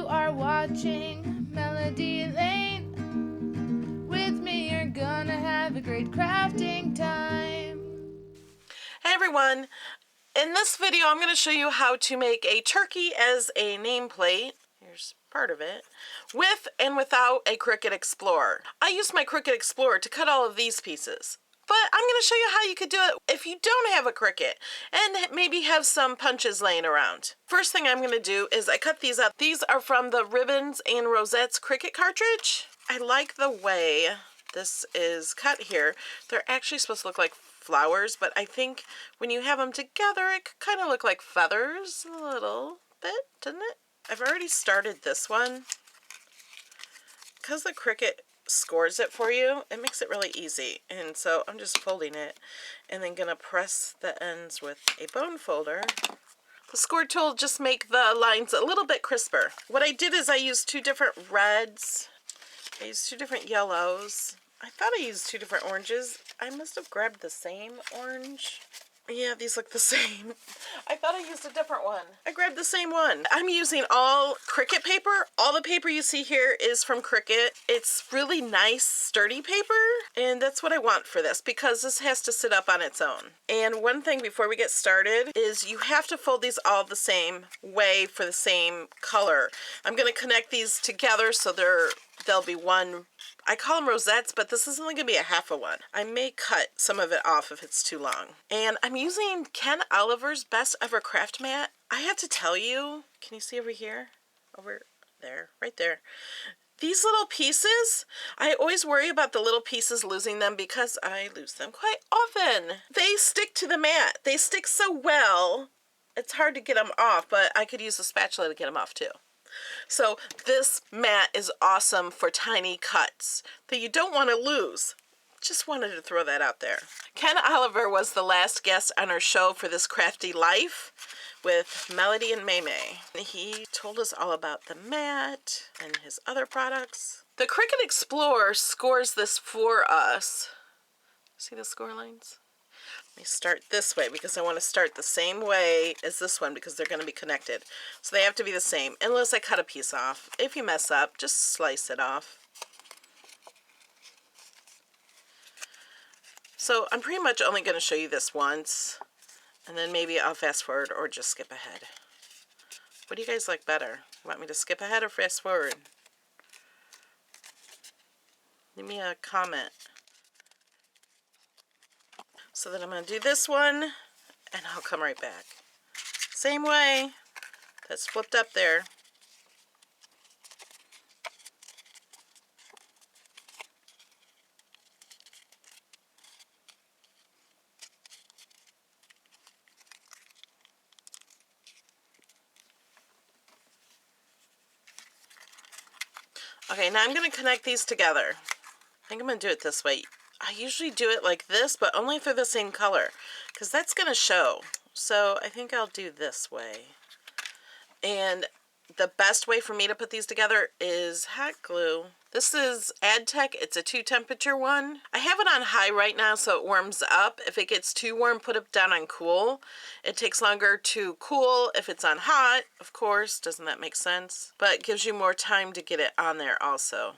are watching Melody Lane. With me you're gonna have a great crafting time. Hey everyone! In this video I'm going to show you how to make a turkey as a nameplate. Here's part of it. With and without a Cricut Explorer. I used my Cricut Explorer to cut all of these pieces. But I'm going to show you how you could do it if you don't have a Cricut and maybe have some punches laying around. First thing I'm going to do is I cut these up. These are from the Ribbons and Rosettes Cricut cartridge. I like the way this is cut here. They're actually supposed to look like flowers, but I think when you have them together it kind of look like feathers a little bit, doesn't it? I've already started this one. Because the Cricut scores it for you, it makes it really easy. And so I'm just folding it and then gonna press the ends with a bone folder. The score tool just make the lines a little bit crisper. What I did is I used two different reds. I used two different yellows. I thought I used two different oranges. I must have grabbed the same orange. Yeah, these look the same. I thought I used a different one. I grabbed the same one. I'm using all Cricut paper. All the paper you see here is from Cricut. It's really nice, sturdy paper, and that's what I want for this because this has to sit up on its own. And one thing before we get started is you have to fold these all the same way for the same color. I'm going to connect these together so they'll be one. I call them Rosettes, but this is only going to be a half of one. I may cut some of it off if it's too long. And I'm using Ken Oliver's Best Ever Craft Mat. I have to tell you, can you see over here? Over there, right there. These little pieces, I always worry about the little pieces losing them because I lose them quite often. They stick to the mat. They stick so well, it's hard to get them off, but I could use a spatula to get them off too. So this mat is awesome for tiny cuts that you don't want to lose. Just wanted to throw that out there. Ken Oliver was the last guest on our show for this crafty life with Melody and Maymay. He told us all about the mat and his other products. The Cricut Explorer scores this for us. See the score lines? Let me start this way because I want to start the same way as this one because they're going to be connected. So they have to be the same unless I cut a piece off. If you mess up, just slice it off. So I'm pretty much only going to show you this once and then maybe I'll fast forward or just skip ahead. What do you guys like better? Want me to skip ahead or fast forward? Leave me a comment. So then I'm going to do this one, and I'll come right back. Same way. That's flipped up there. Okay, now I'm going to connect these together. I think I'm going to do it this way. I usually do it like this, but only if they're the same color, because that's going to show. So I think I'll do this way. And the best way for me to put these together is hot glue. This is AdTech. It's a 2-temperature one. I have it on high right now so it warms up. If it gets too warm, put it down on cool. It takes longer to cool if it's on hot, of course. Doesn't that make sense? But it gives you more time to get it on there also.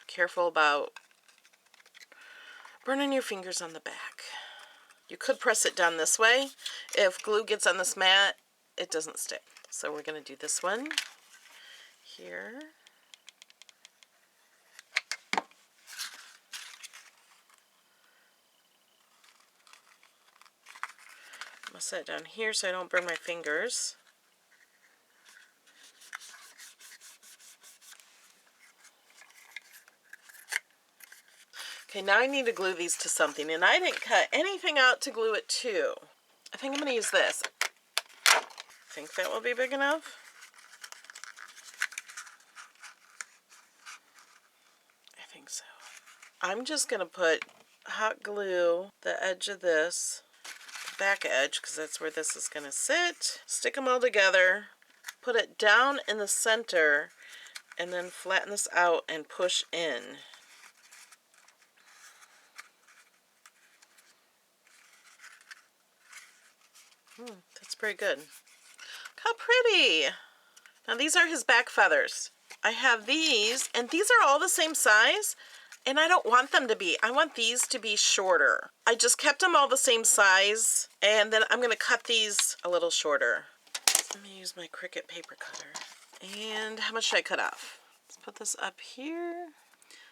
Careful about burning your fingers on the back. You could press it down this way. If glue gets on this mat, it doesn't stick. So we're going to do this one here. I'm going to set it down here so I don't burn my fingers. Okay, now I need to glue these to something, and I didn't cut anything out to glue it to. I think I'm going to use this. Think that will be big enough? I think so. I'm just going to put hot glue the edge of this, the back edge, because that's where this is going to sit. Stick them all together, put it down in the center, and then flatten this out and push in. That's pretty good. Look how pretty. Now these are his back feathers. I have these, and these are all the same size, and I don't want them to be. I want these to be shorter. I just kept them all the same size, and then I'm going to cut these a little shorter. Let me use my Cricut paper cutter. And how much should I cut off? Let's put this up here.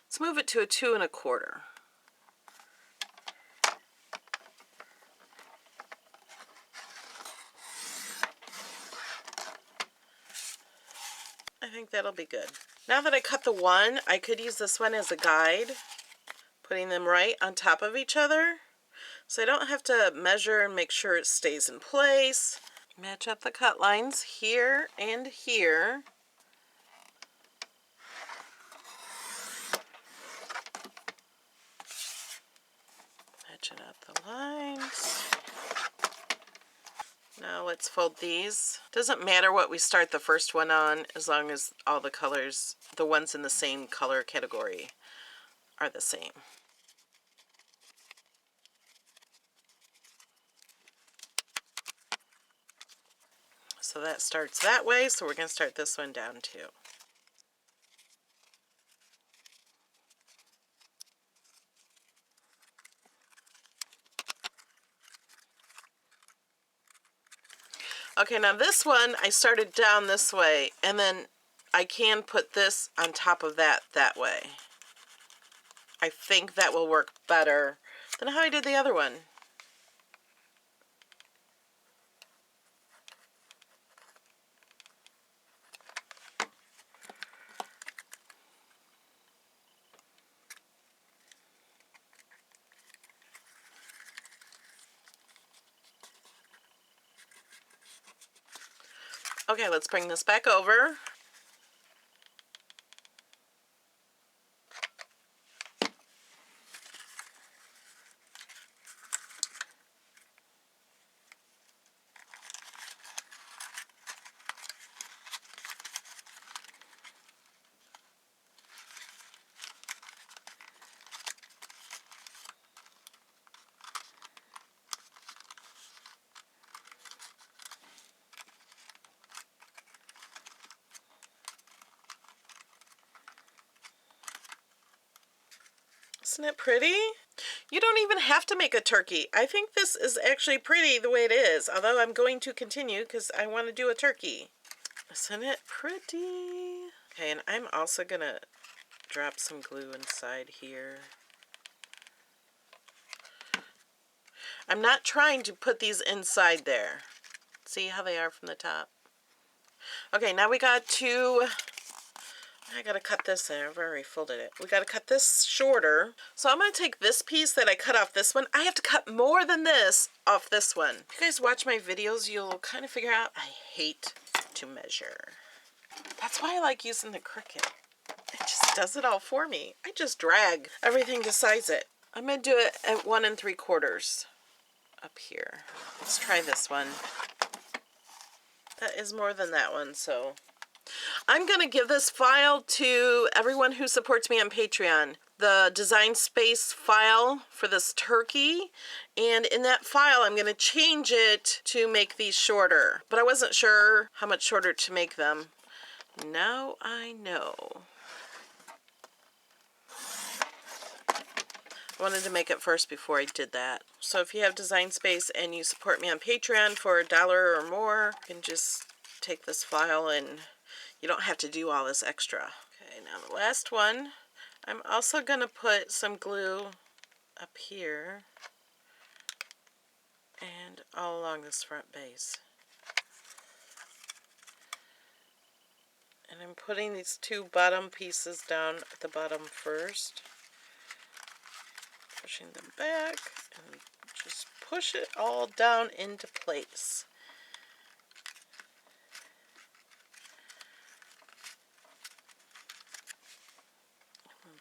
Let's move it to a 2 1/4. I think that'll be good. Now that I cut the one, I could use this one as a guide, putting them right on top of each other, so I don't have to measure and make sure it stays in place. Match up the cut lines here and here. Matching up the lines. Now let's fold these. Doesn't matter what we start the first one on, as long as all the colors, the ones in the same color category, are the same. So that starts that way, so we're going to start this one down too. Okay, now this one I started down this way, and then I can put this on top of that way. I think that will work better than how I did the other one. Okay, let's bring this back over. Isn't it pretty? You don't even have to make a turkey. I think this is actually pretty the way it is, although I'm going to continue because I want to do a turkey. Isn't it pretty? Okay, and I'm also going to drop some glue inside here. I'm not trying to put these inside there. See how they are from the top? Okay, now we got to... I gotta cut this in. I've already folded it. We gotta cut this shorter. So I'm gonna take this piece that I cut off this one. I have to cut more than this off this one. If you guys watch my videos, you'll kind of figure out I hate to measure. That's why I like using the Cricut. It just does it all for me. I just drag everything to size it. I'm gonna do it at 1 3/4 up here. Let's try this one. That is more than that one, so... I'm going to give this file to everyone who supports me on Patreon. The design space file for this turkey. And in that file, I'm going to change it to make these shorter. But I wasn't sure how much shorter to make them. Now I know. I wanted to make it first before I did that. So if you have design space and you support me on Patreon for $1 or more, you can just take this file and... you don't have to do all this extra. Okay, now the last one, I'm also going to put some glue up here and all along this front base. And I'm putting these 2 bottom pieces down at the bottom first. Pushing them back and just push it all down into place.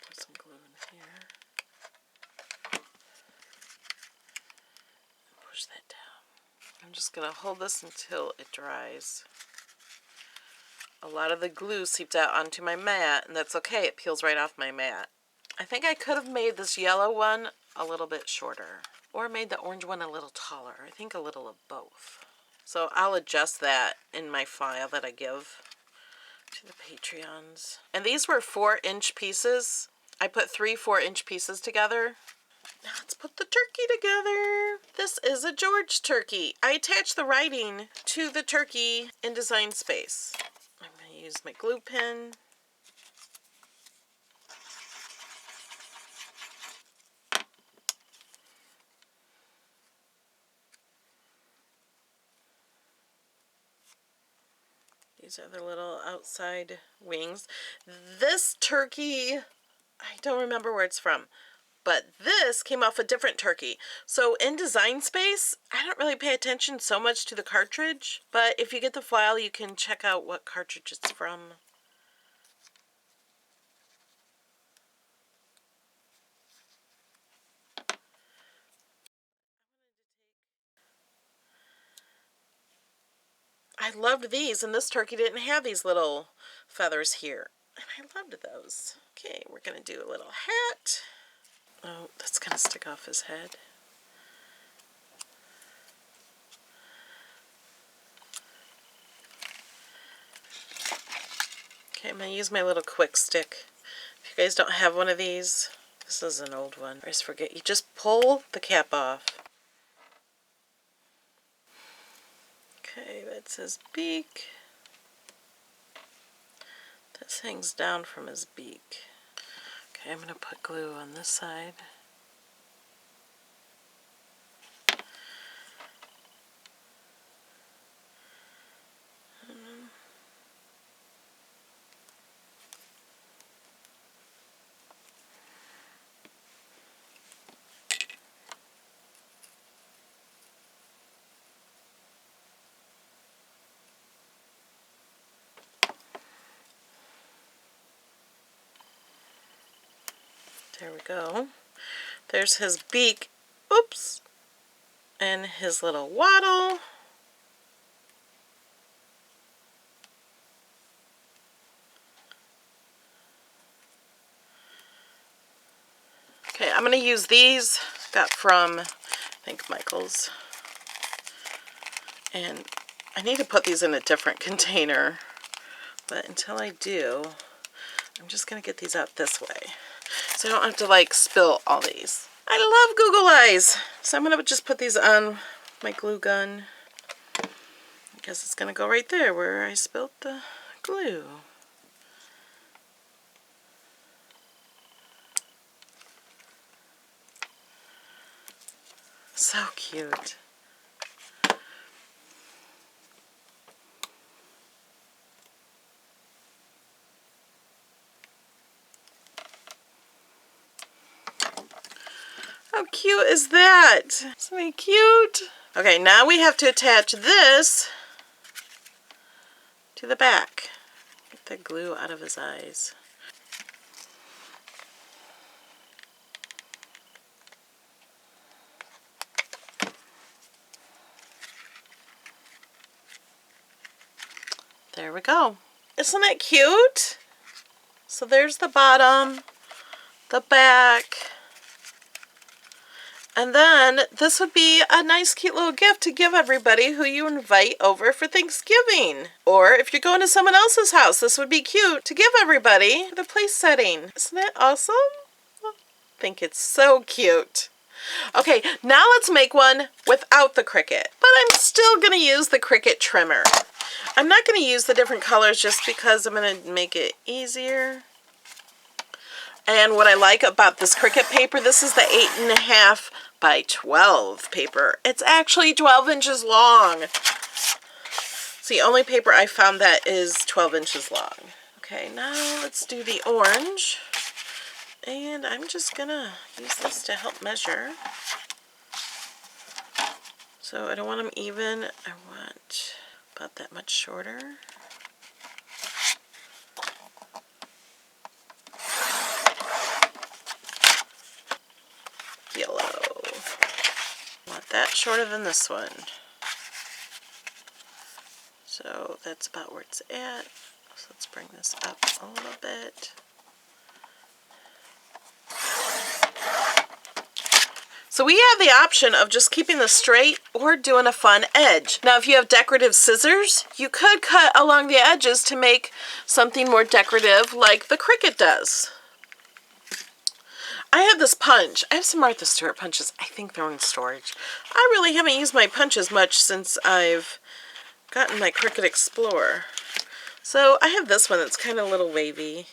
Put some glue in here. Push that down. I'm just going to hold this until it dries. A lot of the glue seeped out onto my mat, and that's okay. It peels right off my mat. I think I could have made this yellow one a little bit shorter, or made the orange one a little taller. I think a little of both. So I'll adjust that in my file that I give to the Patreons. And these were 4-inch pieces. I put 3 4-inch pieces together. Now let's put the turkey together. This is a George turkey. I attached the writing to the turkey in Design Space. I'm going to use my glue pen. These are the little outside wings. This turkey, I don't remember where it's from, but this came off a different turkey. So in Design Space, I don't really pay attention so much to the cartridge, but if you get the file, you can check out what cartridge it's from. I loved these, and this turkey didn't have these little feathers here. And I loved those. Okay, we're going to do a little hat. Oh, that's going to stick off his head. Okay, I'm going to use my little quick stick. If you guys don't have one of these, this is an old one. I always forget. You just pull the cap off. Okay, that's his beak. This hangs down from his beak. Okay, I'm going to put glue on this side. There we go. There's his beak. Oops. And his little waddle. Okay, I'm going to use these. Got from, I think, Michael's. And I need to put these in a different container. But until I do, I'm just going to get these out this way. So I don't have to like spill all these. I love Google Eyes. So I'm going to just put these on my glue gun. I guess it's going to go right there where I spilled the glue. So cute. How cute is that? Isn't he cute? Okay, now we have to attach this to the back. Get the glue out of his eyes. There we go. Isn't it cute? So there's the bottom, the back. And then this would be a nice cute little gift to give everybody who you invite over for Thanksgiving. Or if you're going to someone else's house, this would be cute to give everybody the place setting. Isn't that awesome? I think it's so cute. Okay, now let's make one without the Cricut. But I'm still going to use the Cricut trimmer. I'm not going to use the different colors just because I'm going to make it easier. And what I like about this Cricut paper, this is the 8.5 by 12 paper. It's actually 12 inches long. It's the only paper I found that is 12 inches long. Okay, now let's do the orange. And I'm just gonna use this to help measure. So I don't want them even. I want about that much shorter. Yellow. I want that shorter than this one. So that's about where it's at. So let's bring this up a little bit. So we have the option of just keeping this straight, or doing a fun edge. Now, if you have decorative scissors, you could cut along the edges to make something more decorative like the Cricut does. I have this punch. I have some Martha Stewart punches. I think they're in storage. I really haven't used my punches much since I've gotten my Cricut Explorer. So I have this one that's kind of a little wavy.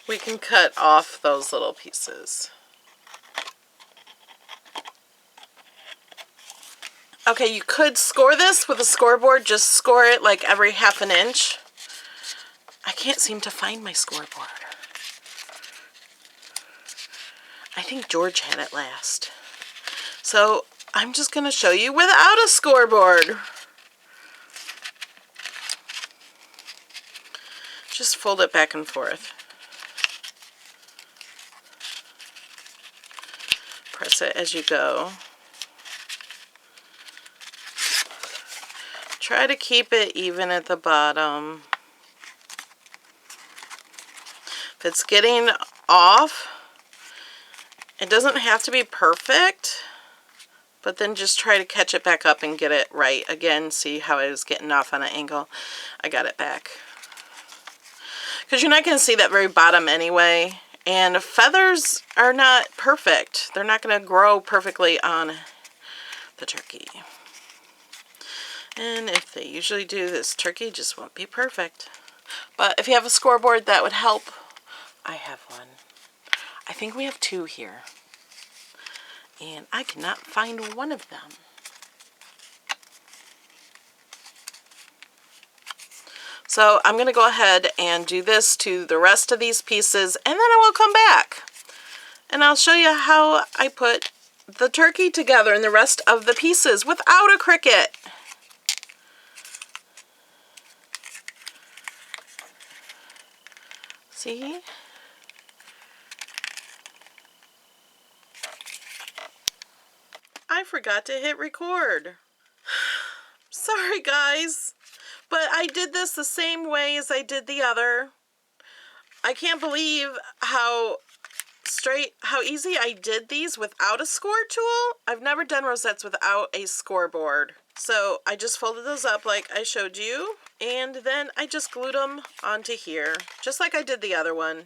We can cut off those little pieces. Okay, you could score this with a scoreboard. Just score it like every half an inch. I can't seem to find my scoreboard. I think George had it last. So I'm just going to show you without a scoreboard. Just fold it back and forth. Press it as you go. Try to keep it even at the bottom. If it's getting off, it doesn't have to be perfect, but then just try to catch it back up and get it right. Again, see how I was getting off on an angle? I got it back. Because you're not going to see that very bottom anyway. And feathers are not perfect. They're not going to grow perfectly on the turkey. And if they usually do, this turkey just won't be perfect. But if you have a scoreboard, that would help. I have one. I think we have two here. And I cannot find one of them. So I'm going to go ahead and do this to the rest of these pieces, and then I will come back. And I'll show you how I put the turkey together and the rest of the pieces without a Cricut. See? I forgot to hit record. Sorry, guys. But I did this the same way as I did the other. I can't believe how easy I did these without a score tool. I've never done rosettes without a scoreboard. So I just folded those up like I showed you. And then I just glued them onto here, just like I did the other one.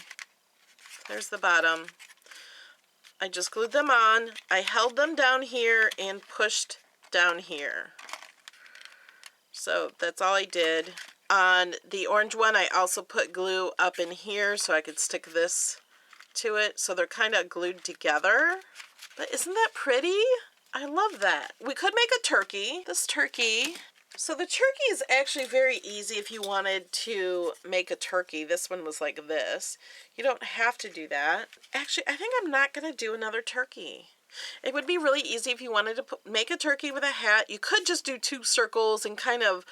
There's the bottom. I just glued them on. I held them down here and pushed down here. So that's all I did. On the orange one, I also put glue up in here so I could stick this to it. So they're kind of glued together. But isn't that pretty? I love that. We could make a turkey. This turkey. So the turkey is actually very easy if you wanted to make a turkey. This one was like this. You don't have to do that. Actually, I think I'm not going to do another turkey. It would be really easy if you wanted to make a turkey with a hat. You could just do 2 circles and kind of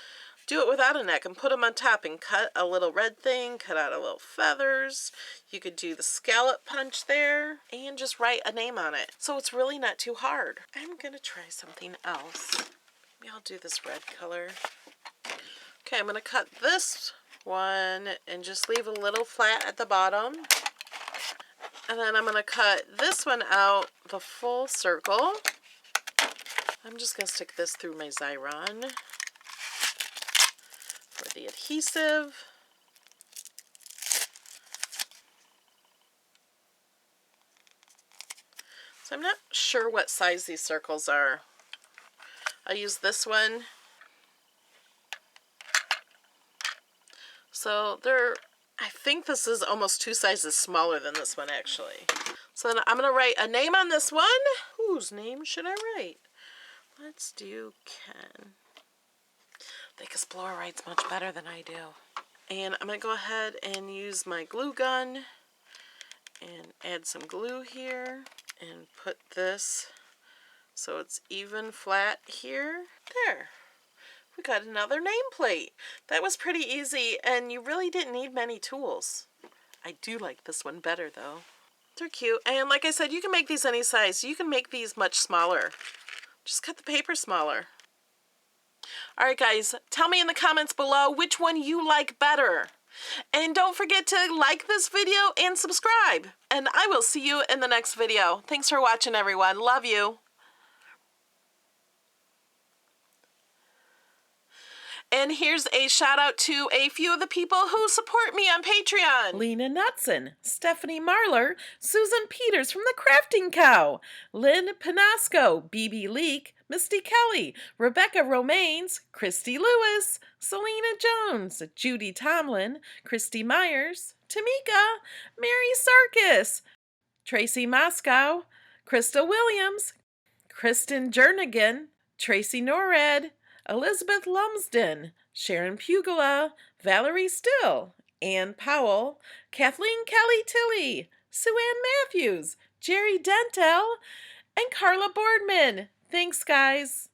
do it without a neck and put them on top and cut a little red thing, cut out a little feathers. You could do the scallop punch there and just write a name on it. So it's really not too hard. I'm going to try something else. Maybe I'll do this red color. Okay, I'm going to cut this one and just leave a little flat at the bottom. And then I'm going to cut this one out the full circle. I'm just going to stick this through my Xyron for the adhesive. So I'm not sure what size these circles are. I use this one. So I think this is almost 2 sizes smaller than this one actually. So then I'm going to write a name on this one. Whose name should I write? Let's do Ken. I think Explorer writes much better than I do. And I'm going to go ahead and use my glue gun and add some glue here and put this so it's even flat here. There. We got another nameplate. That was pretty easy, and you really didn't need many tools. I do like this one better though. They're cute, and like I said, you can make these any size. You can make these much smaller. Just cut the paper smaller. Alright guys, tell me in the comments below which one you like better. And don't forget to like this video and subscribe. And I will see you in the next video. Thanks for watching, everyone. Love you. And here's a shout out to a few of the people who support me on Patreon. Lena Knutson, Stephanie Marler, Susan Peters from the Crafting Cow, Lynn Panasco, BB Leek, Misty Kelly, Rebecca Romaines, Christy Lewis, Selena Jones, Judy Tomlin, Christy Myers, Tamika, Mary Sarkis, Tracy Moscow, Krista Williams, Kristen Jernigan, Tracy Norred, Elizabeth Lumsden, Sharon Pugula, Valerie Still, Ann Powell, Kathleen Kelly Tilley, Sue Ann Matthews, Jerry Dentel, and Carla Boardman. Thanks, guys.